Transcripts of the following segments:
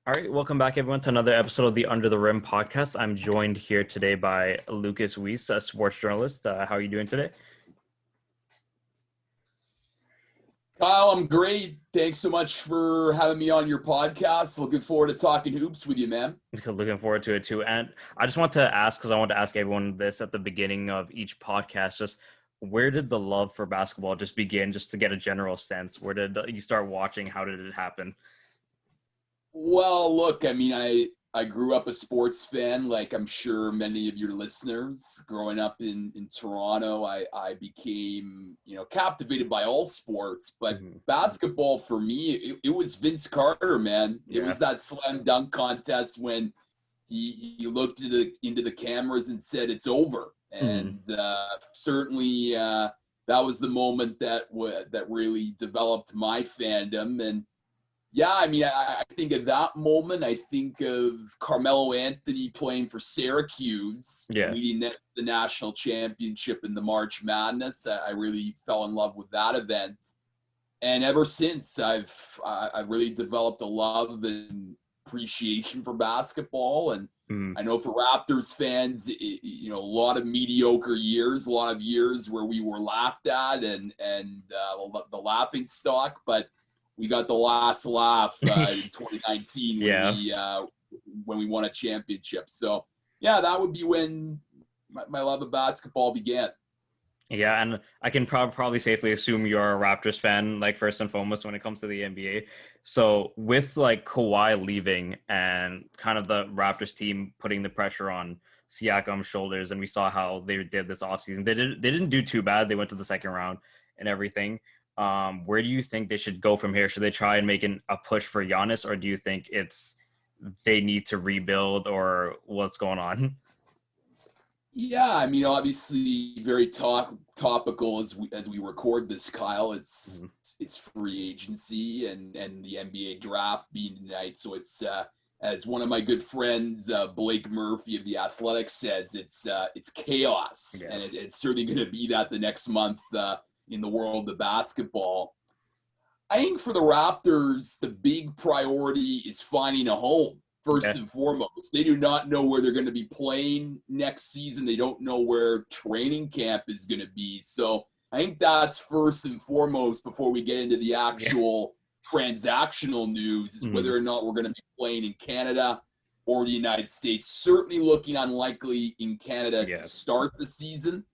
All right, welcome back everyone to another episode of the Under the Rim podcast. I'm joined here today by Lukas Weese, a sports journalist. How are you doing today? Kyle, I'm great. Thanks so much for having me on your podcast. Looking forward to talking hoops with you, man. Looking forward to it too. And I just want to ask, because I want to ask everyone this at the beginning of each podcast, just where did the love for basketball just begin, just to get a general sense? Where did you start watching? How did it happen? Well, look, I grew up a sports fan, like I'm sure many of your listeners. Growing up in Toronto, I became, captivated by all sports, but basketball for me, it was Vince Carter, man. It was that slam dunk contest when he looked into the cameras and said, "It's over." And certainly that was the moment that really developed my fandom. And yeah, I think at that moment, I think of Carmelo Anthony playing for Syracuse, leading the national championship in the March Madness. I really fell in love with that event. And ever since, I've really developed a love and appreciation for basketball. And I know for Raptors fans, a lot of mediocre years, a lot of years where we were laughed at and the laughing stock, but we got the last laugh in 2019 when we won a championship. So, yeah, that would be when my love of basketball began. Yeah, and I can probably safely assume you're a Raptors fan, like first and foremost when it comes to the NBA. So with like Kawhi leaving and kind of the Raptors team putting the pressure on Siakam's shoulders, and we saw how they did this offseason. They didn't do too bad. They went to the second round and everything. Where do you think they should go from here? Should they try and make a push for Giannis, or do you think they need to rebuild, or what's going on? Yeah, obviously very topical as we record this, Kyle. It's free agency and the NBA draft being tonight. So it's as one of my good friends, Blake Murphy of The Athletic says, it's chaos, and it's certainly going to be that the next month. In the world of basketball. I think for the Raptors, the big priority is finding a home, first and foremost. They do not know where they're going to be playing next season. They don't know where training camp is going to be. So I think that's first and foremost before we get into the actual transactional news is whether or not we're going to be playing in Canada or the United States. Certainly looking unlikely in Canada to start the season.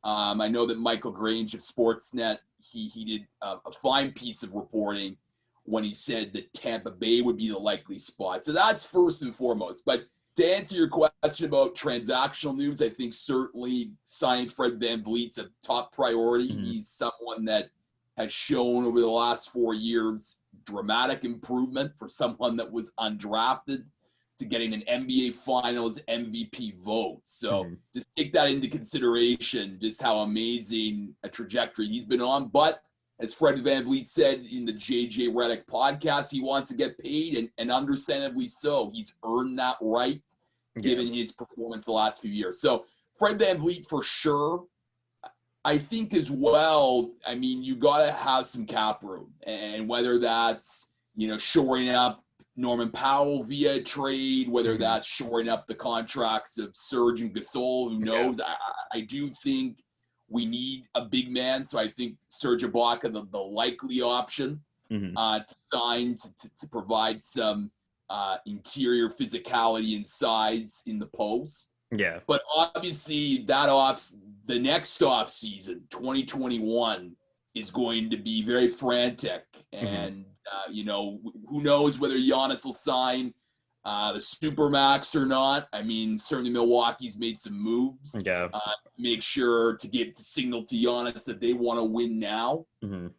I know that Michael Grange of Sportsnet, he did a fine piece of reporting when he said that Tampa Bay would be the likely spot. So that's first and foremost. But to answer your question about transactional news, I think certainly signing Fred VanVleet's a top priority. He's someone that has shown over the last 4 years dramatic improvement for someone that was undrafted to getting an NBA Finals MVP vote. So just take that into consideration, just how amazing a trajectory he's been on. But as Fred VanVleet said in the JJ Redick podcast, he wants to get paid, and understandably so. He's earned that right given his performance the last few years. So Fred VanVleet for sure. I think as well, you got to have some cap room, and whether that's, shoring up Norman Powell via trade, whether that's shoring up the contracts of Serge and Gasol, who knows? I do think we need a big man, so I think Serge Ibaka the likely option to sign to provide some interior physicality and size in the post. Yeah. But obviously the next off season, 2021, is going to be very frantic, and who knows whether Giannis will sign the Supermax or not. Certainly Milwaukee's made some moves to make sure to signal to Giannis that they want to win now.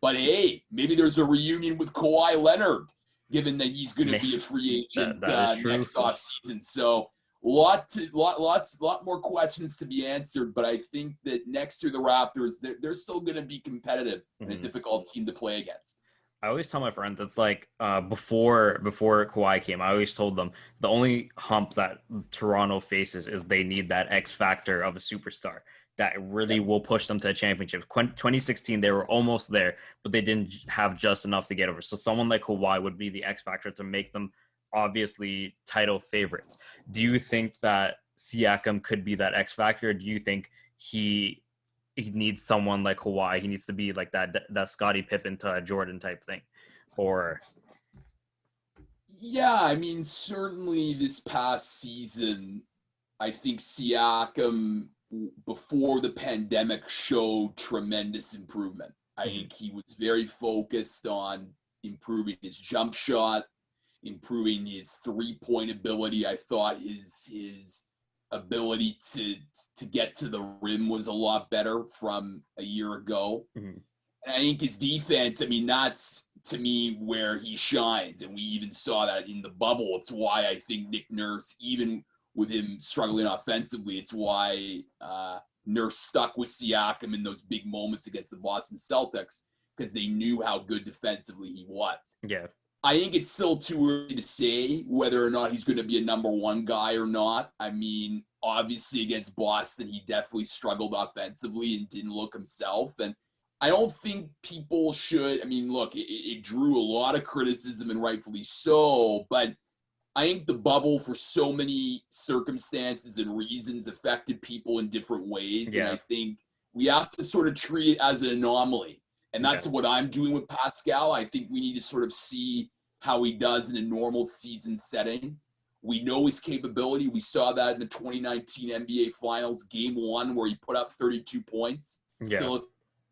But hey, maybe there's a reunion with Kawhi Leonard, given that he's going to be a free agent next offseason. So lot more questions to be answered, but I think that next to the Raptors, they're still going to be competitive and a difficult team to play against. I always tell my friends, it's like before Kawhi came, I always told them the only hump that Toronto faces is they need that X factor of a superstar that really will push them to a championship. 2016, they were almost there, but they didn't have just enough to get over. So someone like Kawhi would be the X factor to make them obviously title favorites. Do you think that Siakam could be that X factor? Or do you think he needs someone like Kawhi? He needs to be like that Scottie Pippen to Jordan type thing, or Yeah, I mean, certainly this past season, I think Siakam before the pandemic showed tremendous improvement. I think he was very focused on improving his jump shot, improving his three-point ability. I thought his ability to get to the rim was a lot better from a year ago. And I think his defense, I mean, that's to me where he shines. And we even saw that in the bubble. It's why I think Nick Nurse, even with him struggling offensively, it's why Nurse stuck with Siakam in those big moments against the Boston Celtics, because they knew how good defensively he was. Yeah. I think it's still too early to say whether or not he's going to be a number one guy or not. I mean, obviously against Boston, he definitely struggled offensively and didn't look himself. And I don't think people should, I mean, look, it drew a lot of criticism, and rightfully so, but I think the bubble, for so many circumstances and reasons, affected people in different ways. Yeah. And I think we have to sort of treat it as an anomaly. And that's what I'm doing with Pascal. I think we need to sort of see how he does in a normal season setting. We know his capability. We saw that in the 2019 NBA Finals, Game 1, where he put up 32 points. Still a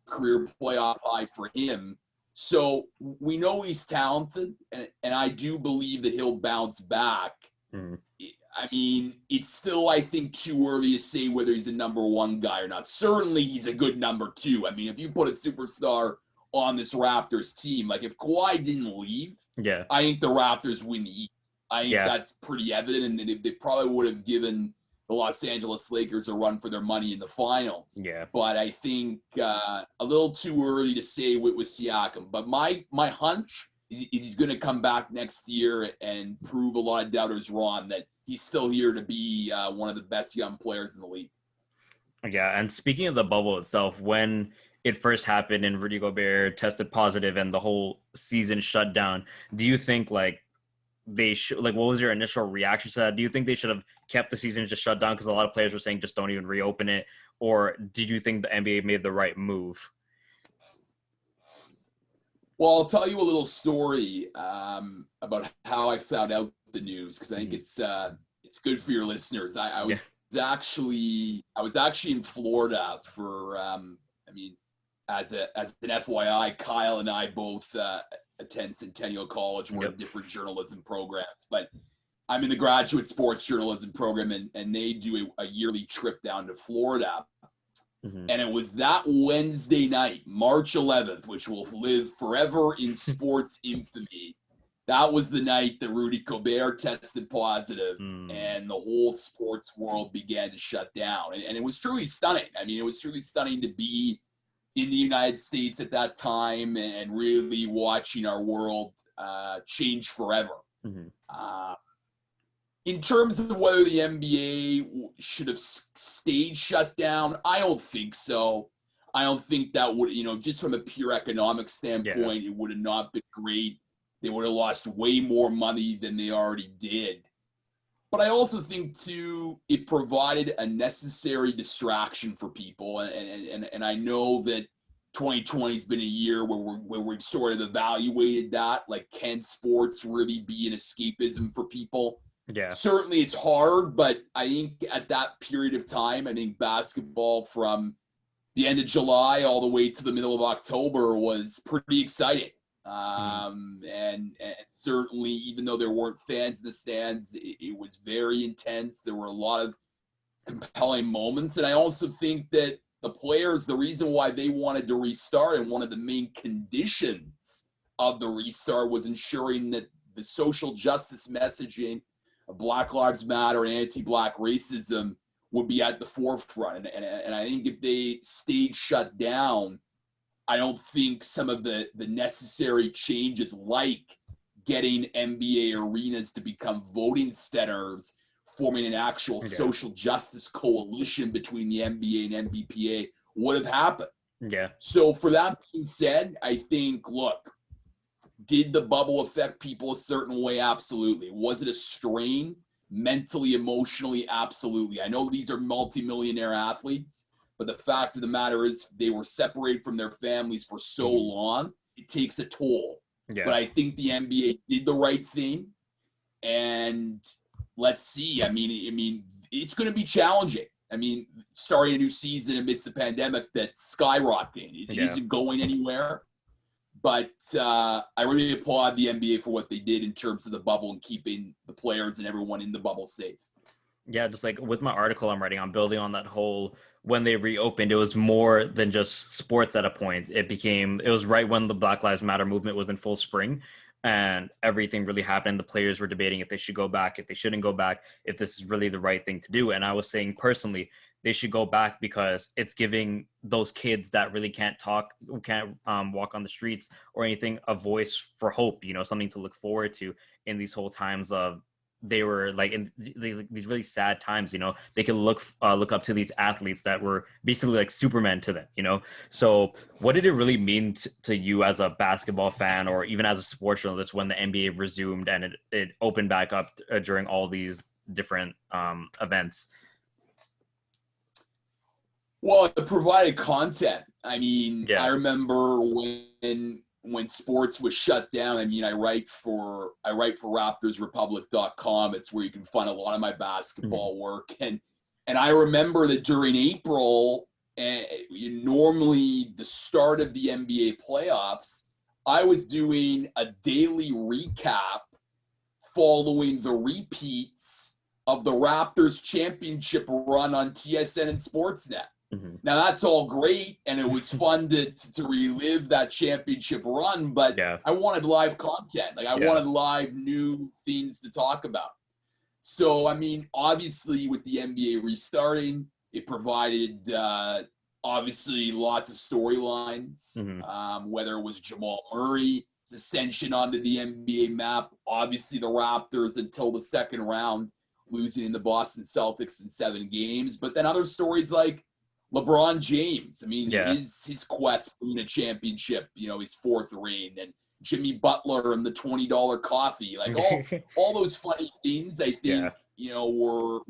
career playoff high for him. So we know he's talented, and I do believe that he'll bounce back. I mean, it's still, I think, too early to say whether he's a number one guy or not. Certainly, he's a good number two. I mean, if you put a superstar on this Raptors team, like if Kawhi didn't leave, I think the Raptors win the East. I think that's pretty evident, and they probably would have given the Los Angeles Lakers a run for their money in the finals. But I think a little too early to say with Siakam. But my hunch is he's going to come back next year and prove a lot of doubters wrong, that he's still here to be one of the best young players in the league. Yeah, and speaking of the bubble itself, when it first happened and Rudy Gobert tested positive and the whole season shut down, do you think like they should, like, what was your initial reaction to that? Do you think they should have kept the season just shut down, because a lot of players were saying just don't even reopen it, or did you think the NBA made the right move? Well, I'll tell you a little story about how I found out the news, because I think it's good for your listeners. I was actually in Florida for as an FYI, Kyle and I both attend Centennial College. We're in different journalism programs, but I'm in the graduate sports journalism program, and they do a yearly trip down to Florida. And it was that Wednesday night, March 11th, which will live forever in sports infamy. That was the night that Rudy Gobert tested positive, and the whole sports world began to shut down. And it was truly stunning. I mean, it was truly stunning to be in the United States at that time and really watching our world change forever. In terms of whether the NBA should have stayed shut down, I don't think so. I don't think that would, just from a pure economic standpoint, it would have not been great. They would have lost way more money than they already did. But I also think, too, it provided a necessary distraction for people. And I know that 2020 has been a year where we've sort of evaluated that. Like, can sports really be an escapism for people? Certainly it's hard, but I think at that period of time, I think basketball from the end of July all the way to the middle of October was pretty exciting. And certainly, even though there weren't fans in the stands, it was very intense. There were a lot of compelling moments. And I also think that the players, the reason why they wanted to restart, and one of the main conditions of the restart, was ensuring that the social justice messaging of Black Lives Matter and anti-Black racism would be at the forefront. And I think if they stayed shut down, I don't think some of the necessary changes, like getting NBA arenas to become voting centers, forming an actual social justice coalition between the NBA and NBPA, would have happened. So for that being said, I think, look, Did the bubble affect people a certain way? Absolutely. Was it a strain? Mentally, emotionally? Absolutely. I know these are multimillionaire athletes, but the fact of the matter is they were separated from their families for so long, it takes a toll. Yeah. But I think the NBA did the right thing. And let's see. I mean, it's going to be challenging. I mean, starting a new season amidst the pandemic that's skyrocketing. It isn't going anywhere. But I really applaud the NBA for what they did in terms of the bubble and keeping the players and everyone in the bubble safe. Yeah, just like with my article I'm writing, I'm building on that whole, when they reopened, it was more than just sports at a point. It was right when the Black Lives Matter movement was in full spring, and everything really happened. The players were debating if they should go back, if they shouldn't go back, if this is really the right thing to do. And I was saying personally, they should go back because it's giving those kids that really can't talk, who can't walk on the streets or anything, a voice for hope, something to look forward to in these whole times of, they were like in these really sad times. They could look up to these athletes that were basically like Superman to them. So what did it really mean to you as a basketball fan, or even as a sports journalist, when the NBA resumed and it opened back up during all these different events? Well, it provided content. I mean, Yeah. I remember when sports was shut down. I mean, I write for RaptorsRepublic.com. It's where you can find a lot of my basketball work. And I remember that during April, and normally the start of the NBA playoffs, I was doing a daily recap following the repeats of the Raptors championship run on TSN and Sportsnet. Now, that's all great, and it was fun to relive that championship run, but I wanted live content. Like, I wanted live new things to talk about. So, I mean, obviously, with the NBA restarting, it provided, obviously, lots of storylines, whether it was Jamal Murray's ascension onto the NBA map, obviously the Raptors until the second round, losing in the Boston Celtics in 7 games, but then other stories like LeBron James. I mean, his quest to win a championship, his 4th reign, and Jimmy Butler and the $20 coffee, like all those funny things, I think, were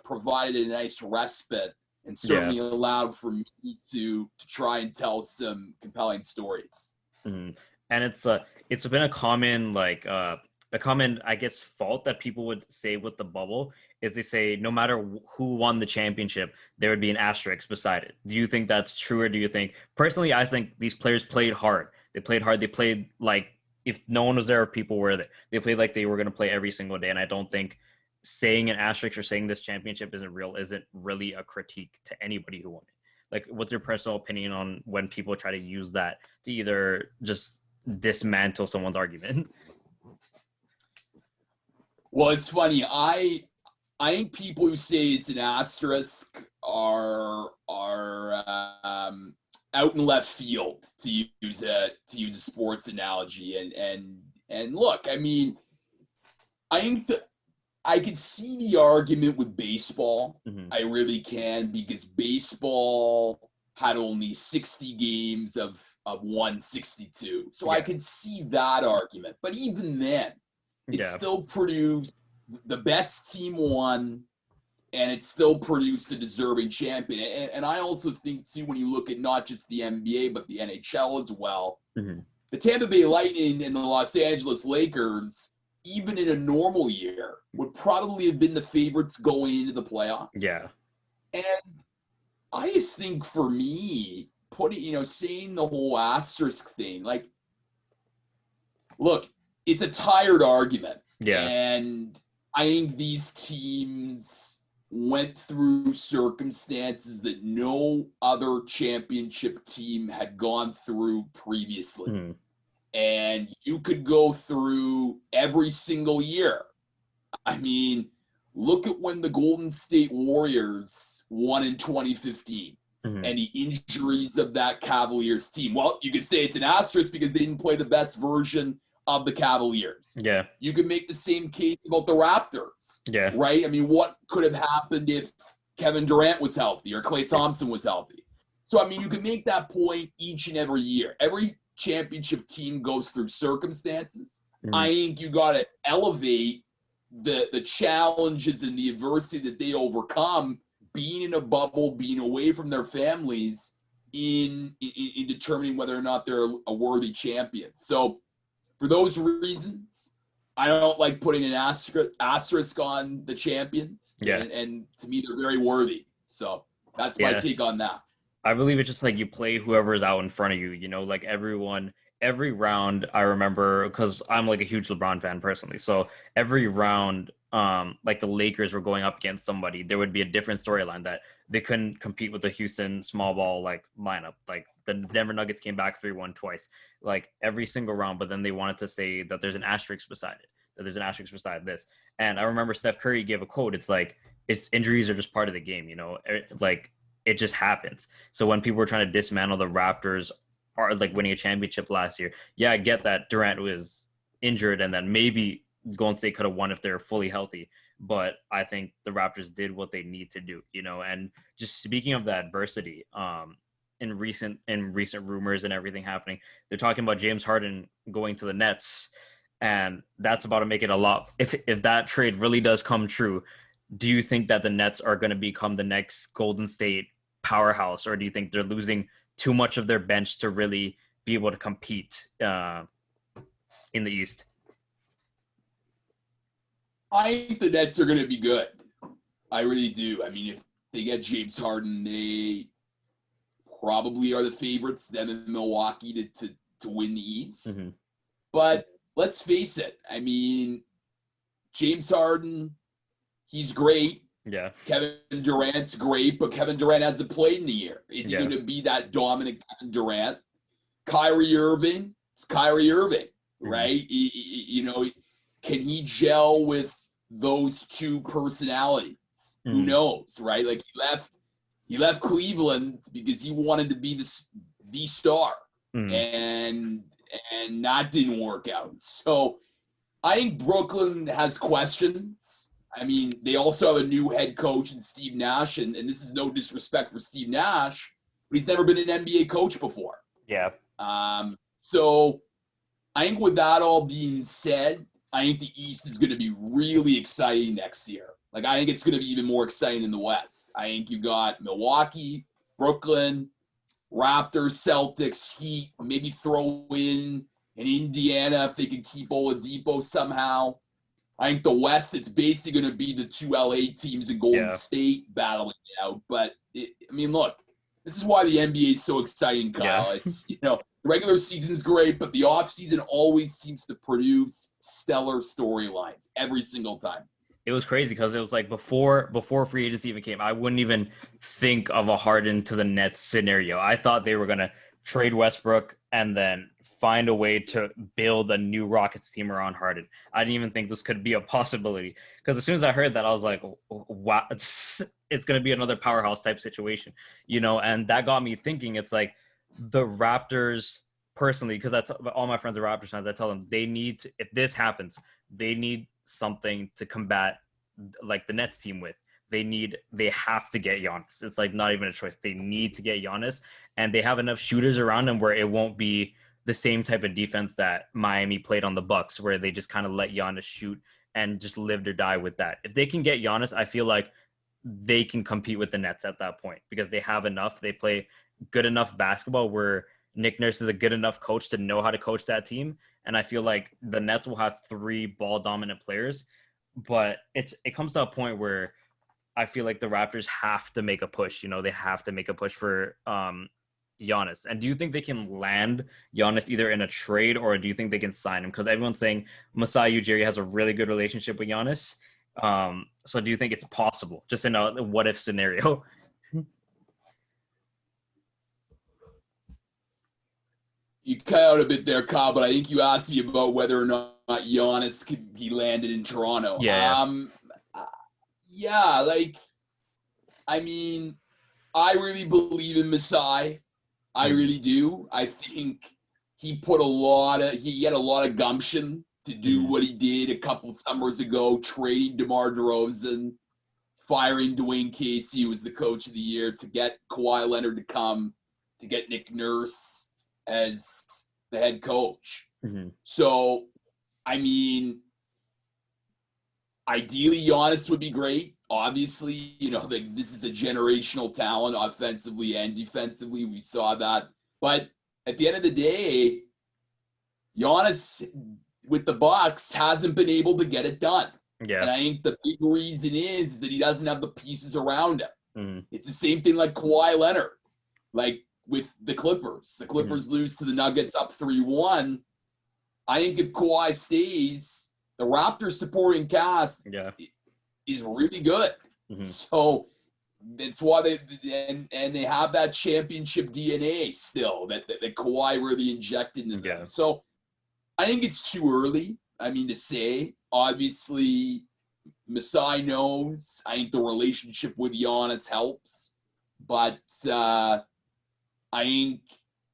provided a nice respite and certainly allowed for me to try and tell some compelling stories. And it's been a common I guess fault that people would say with the bubble is they say no matter who won the championship, there would be an asterisk beside it. Do you think that's true, or do you think, personally, I think these players played hard. They played hard. They played like if no one was there, people were there. They played like they were going to play every single day. And I don't think saying an asterisk or saying this championship isn't really a critique to anybody who won it. Like, what's your personal opinion on when people try to use that to either just dismantle someone's argument? Well, it's funny. I think people who say it's an asterisk are out in left field, to use a sports analogy. And look, I mean, I think that I could see the argument with baseball. I really can, because baseball had only 60 games of 162. So I could see that argument. But even then, it still produced the best team won, and it still produced a deserving champion. And I also think, too, when you look at not just the NBA, but the NHL as well, the Tampa Bay Lightning and the Los Angeles Lakers, even in a normal year, would probably have been the favorites going into the playoffs. Yeah. And I just think, for me, saying the whole asterisk thing, like, look, it's a tired argument. Yeah. And I think these teams went through circumstances that no other championship team had gone through previously. And you could go through every single year. I mean, look at when the Golden State Warriors won in 2015 and the injuries of that Cavaliers team. Well, you could say it's an asterisk because they didn't play the best version of the Cavaliers. Yeah. You could make the same case about the Raptors. Yeah. Right? I mean, what could have happened if Kevin Durant was healthy or Klay Thompson was healthy? So, I mean, you can make that point each and every year. Every championship team goes through circumstances. Mm-hmm. I think you got to elevate the challenges and the adversity that they overcome, being in a bubble, being away from their families, in determining whether or not they're a worthy champion. So for those reasons, I don't like putting an asterisk on the champions. Yeah. And to me, they're very worthy. So that's my take on that. I believe it's just like you play whoever's out in front of you, you know, like every round. I remember, because I'm like a huge LeBron fan personally, so every round, like the Lakers were going up against somebody, there would be a different storyline that they couldn't compete with the Houston small ball like lineup. Like the Denver Nuggets came back 3-1 twice, like every single round, but then they wanted to say that there's an asterisk beside it, that there's an asterisk beside this. And I remember Steph Curry gave a quote. It's like, it's injuries are just part of the game, you know, like it just happens. So when people were trying to dismantle the Raptors are like winning a championship last year, yeah, I get that Durant was injured and then maybe Golden State could have won if they were fully healthy. But I think the Raptors did what they need to do, you know. And just speaking of the adversity, in recent rumors and everything happening, they're talking about James Harden going to the Nets, and that's about to make it a lot. If that trade really does come true, do you think that the Nets are going to become the next Golden State powerhouse, or do you think they're losing too much of their bench to really be able to compete in the East? I think the Nets are going to be good. I really do. I mean, if they get James Harden, they probably are the favorites, them in Milwaukee, to win the East. Mm-hmm. But let's face it. I mean, James Harden, he's great. Yeah. Kevin Durant's great, but Kevin Durant hasn't played in the year. Is he going to be that dominant Kevin Durant? Kyrie Irving, it's Kyrie Irving, right? You know, can he gel with those two personalities? Who knows, right? Like he left Cleveland because he wanted to be the star, and that didn't work out. So I think Brooklyn has questions. I mean, they also have a new head coach in Steve Nash, and this is no disrespect for Steve Nash, but he's never been an NBA coach before. Yeah. So I think with that all being said, I think the East is going to be really exciting next year. Like, I think it's going to be even more exciting than the West. I think you got Milwaukee, Brooklyn, Raptors, Celtics, Heat, maybe throw in an Indiana if they can keep Oladipo somehow. I think the West, it's basically going to be the two LA teams in Golden State battling it out. But, I mean, look, this is why the NBA is so exciting, Kyle. Yeah. It's, you know, the regular season's great, but the offseason always seems to produce stellar storylines every single time. It was crazy because it was like before free agency even came, I wouldn't even think of a Harden to the Nets scenario. I thought they were going to trade Westbrook and then find a way to build a new Rockets team around Harden. I didn't even think this could be a possibility, because as soon as I heard that, I was like, wow, it's going to be another powerhouse type situation, you know. And that got me thinking. It's like the Raptors, personally, because that's all my friends are Raptors fans. I tell them they need to, if this happens, they need something to combat like the Nets team with. They have to get Giannis. It's like not even a choice. They need to get Giannis, and they have enough shooters around them where it won't be the same type of defense that Miami played on the Bucks, where they just kind of let Giannis shoot and just live or die with that. If they can get Giannis, I feel like they can compete with the Nets at that point, because they have enough. They play good enough basketball where Nick Nurse is a good enough coach to know how to coach that team. And I feel like the Nets will have 3 ball dominant players, but it comes to a point where I feel like the Raptors have to make a push. You know, they have to make a push for Giannis. And do you think they can land Giannis either in a trade, or do you think they can sign him? Because everyone's saying Masai Ujiri has a really good relationship with Giannis. So do you think it's possible, just in a what if scenario? You cut out a bit there, Kyle, but I think you asked me about whether or not Giannis could be landed in Toronto. Yeah, like, I mean, I really believe in Masai. I really do. I think he had a lot of gumption to do what he did a couple summers ago, trading DeMar DeRozan, firing Dwayne Casey, who was the coach of the year, to get Kawhi Leonard to come, to get Nick Nurse as the head coach. Mm-hmm. So, I mean, ideally, Giannis would be great. Obviously, this is a generational talent offensively and defensively. We saw that. But at the end of the day, Giannis with the Bucks hasn't been able to get it done. Yeah. And I think the big reason is that he doesn't have the pieces around him. Mm-hmm. It's the same thing like Kawhi Leonard. Like with the Clippers. The Clippers lose to the Nuggets up 3-1. I think if Kawhi stays, the Raptors supporting cast is really good. Mm-hmm. So that's why they have that championship DNA still that Kawhi really injected into them. So I think it's too early, to say. Obviously, Masai knows. I think the relationship with Giannis helps. But I think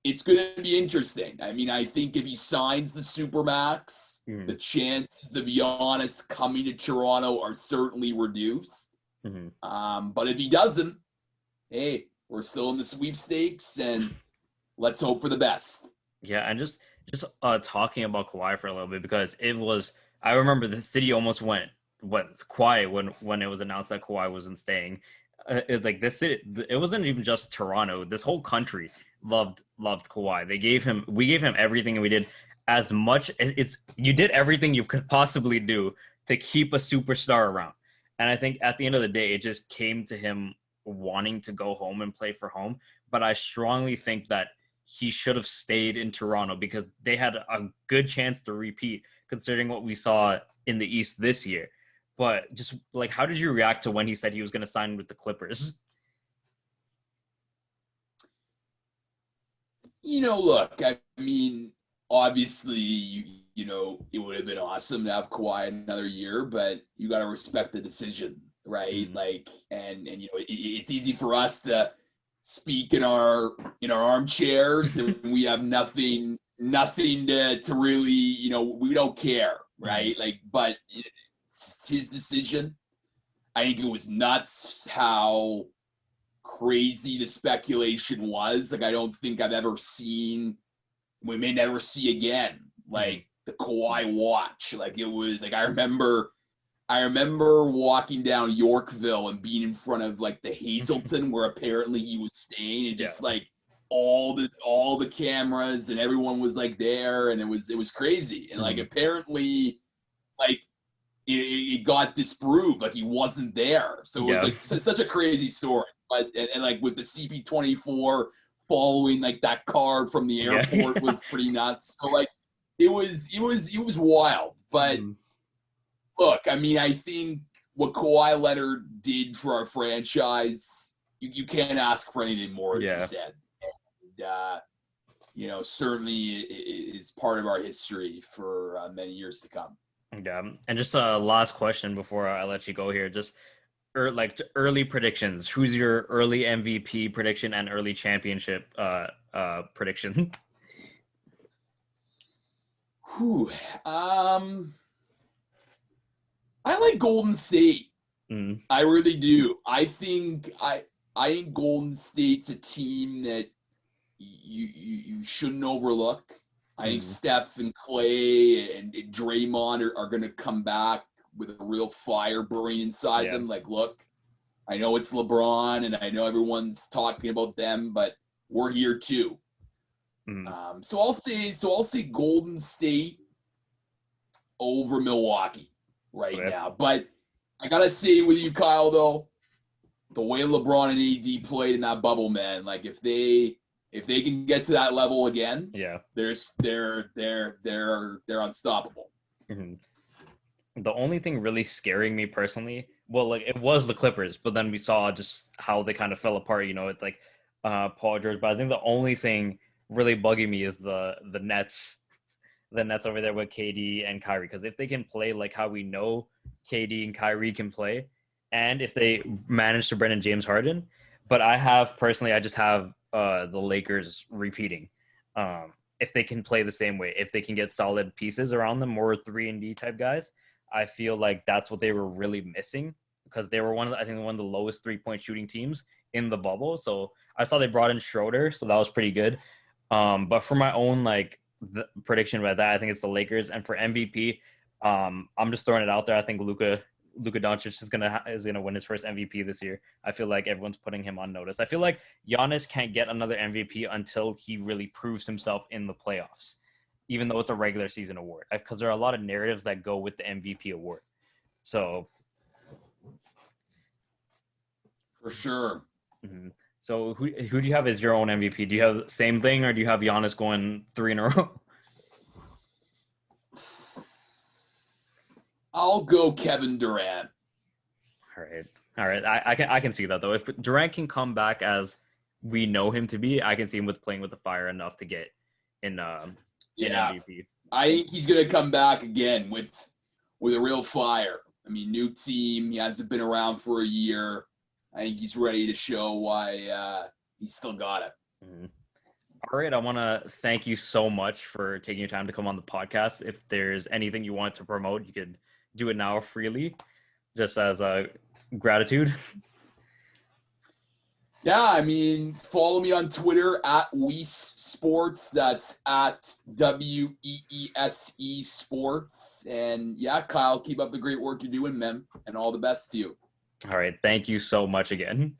it's going to be interesting. I think if he signs the Supermax, the chances of Giannis coming to Toronto are certainly reduced. Mm-hmm. But if he doesn't, hey, we're still in the sweepstakes, and let's hope for the best. Yeah, and just talking about Kawhi for a little bit, because I remember the city almost went quiet when it was announced that Kawhi wasn't staying. It's like this city, it wasn't even just Toronto. This whole country loved Kawhi. We gave him everything, and we did as much. You did everything you could possibly do to keep a superstar around. And I think at the end of the day, it just came to him wanting to go home and play for home. But I strongly think that he should have stayed in Toronto, because they had a good chance to repeat, considering what we saw in the East this year. But just like, how did you react to when he said he was going to sign with the Clippers? Look, obviously, it would have been awesome to have Kawhi another year, but you got to respect the decision, right? Mm-hmm. Like, and it's easy for us to speak in our armchairs, and we have nothing to really, we don't care, right? Mm-hmm. Like, but it's his decision. I think it was nuts how crazy the speculation was. Like, I don't think I've ever seen, we may never see again, like the Kawhi watch. Like, it was like, I remember walking down Yorkville and being in front of like the Hazelton where apparently he was staying, and just like all the cameras and everyone was like there, and it was crazy. And like apparently like it got disproved, like he wasn't there. So it was like such a crazy story. But and like with the CP24 following like that card from the airport was pretty nuts. So like it was wild. But look, I think what Kawhi Leonard did for our franchise, you can't ask for anything more, as you said. And, certainly is part of our history for many years to come. Yeah, and just a last question before I let you go here. Just early predictions. Who's your early MVP prediction and early championship prediction? Whew. I like Golden State. I really do. I think Golden State's a team that you shouldn't overlook. I think Steph and Clay and Draymond are going to come back with a real fire burning inside them. Like, look, I know it's LeBron and I know everyone's talking about them, but we're here too. So I'll say Golden State over Milwaukee now. But I gotta say with you, Kyle, though, the way LeBron and AD played in that bubble, man, like if they can get to that level again, they're unstoppable. The only thing really scaring me personally, well, like it was the Clippers, but then we saw just how they kind of fell apart. It's like Paul George. But I think the only thing really bugging me is the Nets. The Nets over there with KD and Kyrie, because if they can play like how we know KD and Kyrie can play, and if they manage to bring in James Harden, but I just have the Lakers repeating. If they can play the same way, if they can get solid pieces around them, more 3-and-D type guys, I feel like that's what they were really missing, because they were one of the lowest 3-point shooting teams in the bubble. So I saw they brought in Schroeder, so that was pretty good. But for my own like the prediction about that. I think it's the Lakers. And for MVP, I'm just throwing it out there. I think Luka Doncic is gonna win his first MVP this year. I feel like everyone's putting him on notice. I feel like Giannis can't get another MVP until he really proves himself in the playoffs, even though it's a regular season award. Because there are a lot of narratives that go with the MVP award. So for sure. Mm-hmm. So who do you have as your own MVP? Do you have the same thing, or do you have Giannis going 3 in a row? I'll go Kevin Durant. All right. I can see that though. If Durant can come back as we know him to be, I can see him playing with the fire enough to get in MVP. I think he's gonna come back again with a real fire. I mean, new team. He hasn't been around for a year. I think he's ready to show why he's still got it. Mm-hmm. All right. I want to thank you so much for taking your time to come on the podcast. If there's anything you want to promote, you could do it now freely, just as a gratitude. Yeah, I mean, follow me on Twitter at Weese Sports. That's at WEESE Sports. And yeah, Kyle, keep up the great work you're doing, man. And all the best to you. All right. Thank you so much again.